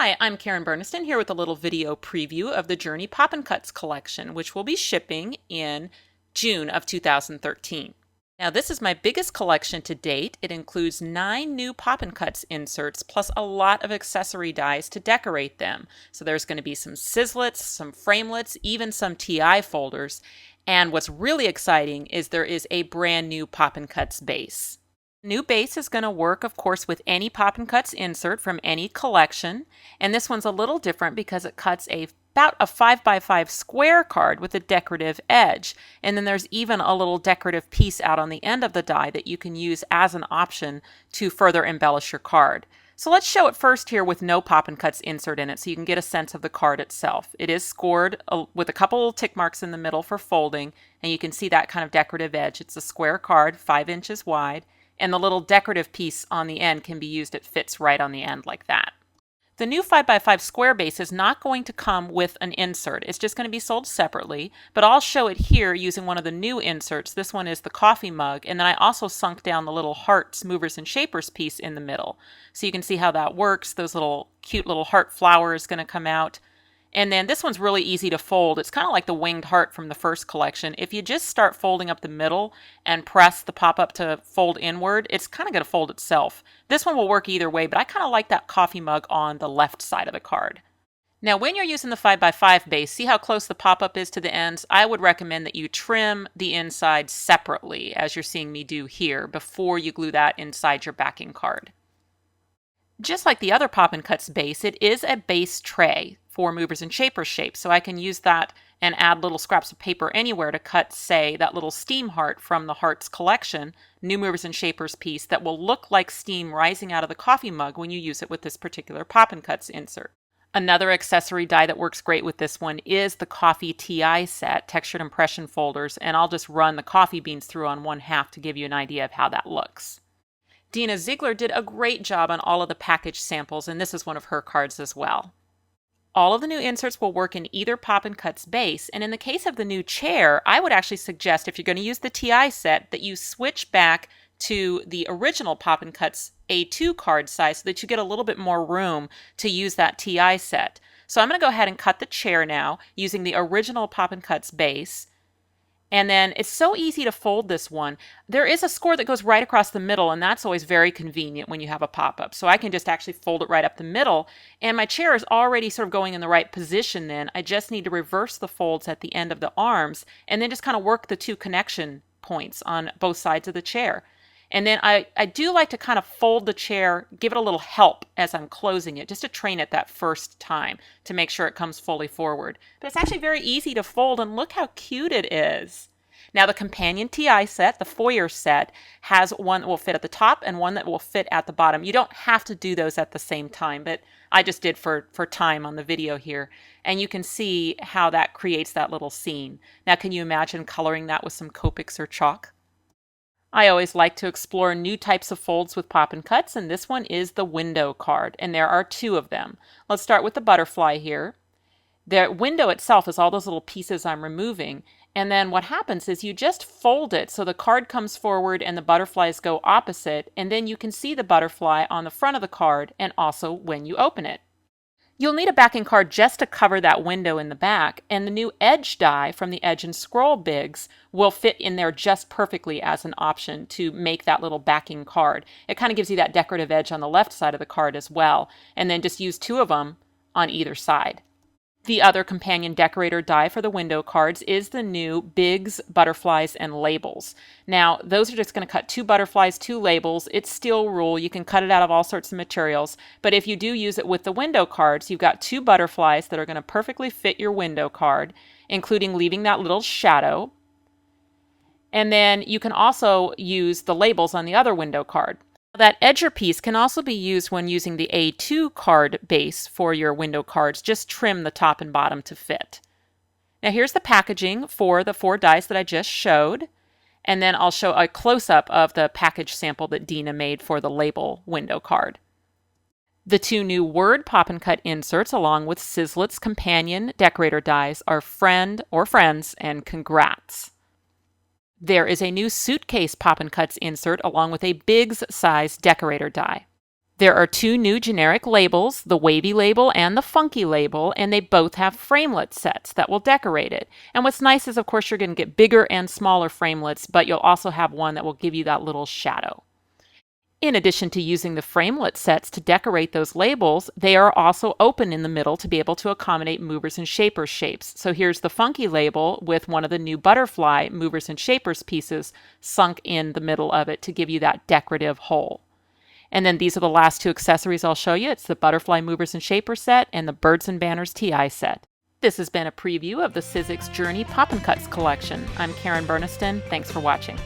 Hi, I'm Karen Burniston here with a little video preview of the Journey Pop and Cuts collection, which will be shipping in June of 2013. Now, this is my biggest collection to date. It includes 9 new Pop and Cuts inserts, plus a lot of accessory dies to decorate them. So there's going to be some sizzlets, some framelets, even some TI folders. And what's really exciting is there is a brand new Pop and Cuts base. New base is going to work, of course, with any Pop and Cuts insert from any collection. And this one's a little different because it cuts about a 5x5 square card with a decorative edge. And then there's even a little decorative piece out on the end of the die that you can use as an option to further embellish your card. So let's show it first here with no Pop and Cuts insert in it so you can get a sense of the card itself. It is scored with a couple little tick marks in the middle for folding, and you can see that kind of decorative edge. It's a square card, 5 inches wide. And the little decorative piece on the end can be used. It fits right on the end like that. The new 5x5 square base is not going to come with an insert. It's just going to be sold separately, but I'll show it here using one of the new inserts. This one is the coffee mug, and then I also sunk down the little hearts, movers, and shapers piece in the middle. So you can see how that works. Those little cute little heart flower is going to come out. And then this one's really easy to fold. It's kind of like the winged heart from the first collection. If you just start folding up the middle and press the pop-up to fold inward, it's kind of going to fold itself. This one will work either way, but I kind of like that coffee mug on the left side of the card. Now, when you're using the 5x5 base, see how close the pop-up is to the ends? I would recommend that you trim the inside separately, as you're seeing me do here, before you glue that inside your backing card. Just like the other Pop and Cuts base, it is a base tray for movers and shapers shapes, so I can use that and add little scraps of paper anywhere to cut, say, that little steam heart from the Hearts collection, new movers and shapers piece that will look like steam rising out of the coffee mug when you use it with this particular Pop and Cuts insert. Another accessory die that works great with this one is the Coffee TI set, textured impression folders, and I'll just run the coffee beans through on 1/2 to give you an idea of how that looks. Dina Ziegler did a great job on all of the package samples, and this is one of her cards as well. All of the new inserts will work in either Pop and Cuts base, and in the case of the new chair, I would actually suggest if you're going to use the TI set that you switch back to the original Pop and Cuts A2 card size so that you get a little bit more room to use that TI set. So I'm going to go ahead and cut the chair now using the original Pop and Cuts base. And then it's so easy to fold this one. There is a score that goes right across the middle, and that's always very convenient when you have a pop-up. So I can just actually fold it right up the middle, and my chair is already sort of going in the right position then. I just need to reverse the folds at the end of the arms, and then just kind of work the 2 connection points on both sides of the chair. And then I do like to kind of fold the chair, give it a little help as I'm closing it, just to train it that first time to make sure it comes fully forward. But it's actually very easy to fold, and look how cute it is. Now the companion TI set, the foyer set, has one that will fit at the top and one that will fit at the bottom. You don't have to do those at the same time, but I just did for time on the video here. And you can see how that creates that little scene. Now can you imagine coloring that with some Copics or chalk? I always like to explore new types of folds with Pop and Cuts, and this one is the window card, and there are 2 of them. Let's start with the butterfly here. The window itself is all those little pieces I'm removing, and then what happens is you just fold it so the card comes forward and the butterflies go opposite, and then you can see the butterfly on the front of the card and also when you open it. You'll need a backing card just to cover that window in the back, and the new edge die from the Edge and Scroll Bigs will fit in there just perfectly as an option to make that little backing card. It kind of gives you that decorative edge on the left side of the card as well, and then just use 2 of them on either side. The other companion decorator die for the window cards is the new Bigs, Butterflies, and Labels. Now, those are just going to cut 2 butterflies, 2 labels. It's steel rule. You can cut it out of all sorts of materials. But if you do use it with the window cards, you've got 2 butterflies that are going to perfectly fit your window card, including leaving that little shadow. And then you can also use the labels on the other window card. That edger piece can also be used when using the A2 card base for your window cards. Just trim the top and bottom to fit. Now here's the packaging for the 4 dies that I just showed. And then I'll show a close-up of the package sample that Dina made for the label window card. The 2 new Word Pop and Cut inserts along with Sizzlet's companion decorator dies are Friend or Friends and Congrats. There is a new Suitcase Pop and Cuts insert along with a Bigs size decorator die. There are two new generic labels, the wavy label and the funky label, and they both have framelit sets that will decorate it. And what's nice is, of course, you're going to get bigger and smaller framelits, but you'll also have one that will give you that little shadow. In addition to using the framelit sets to decorate those labels, they are also open in the middle to be able to accommodate movers and shapers shapes. So here's the funky label with one of the new butterfly movers and shapers pieces sunk in the middle of it to give you that decorative hole. And then these are the last two accessories I'll show you. It's the butterfly movers and shapers set and the birds and banners TI set. This has been a preview of the Sizzix Journey Poppin' Cuts collection. I'm Karen Burniston. Thanks for watching.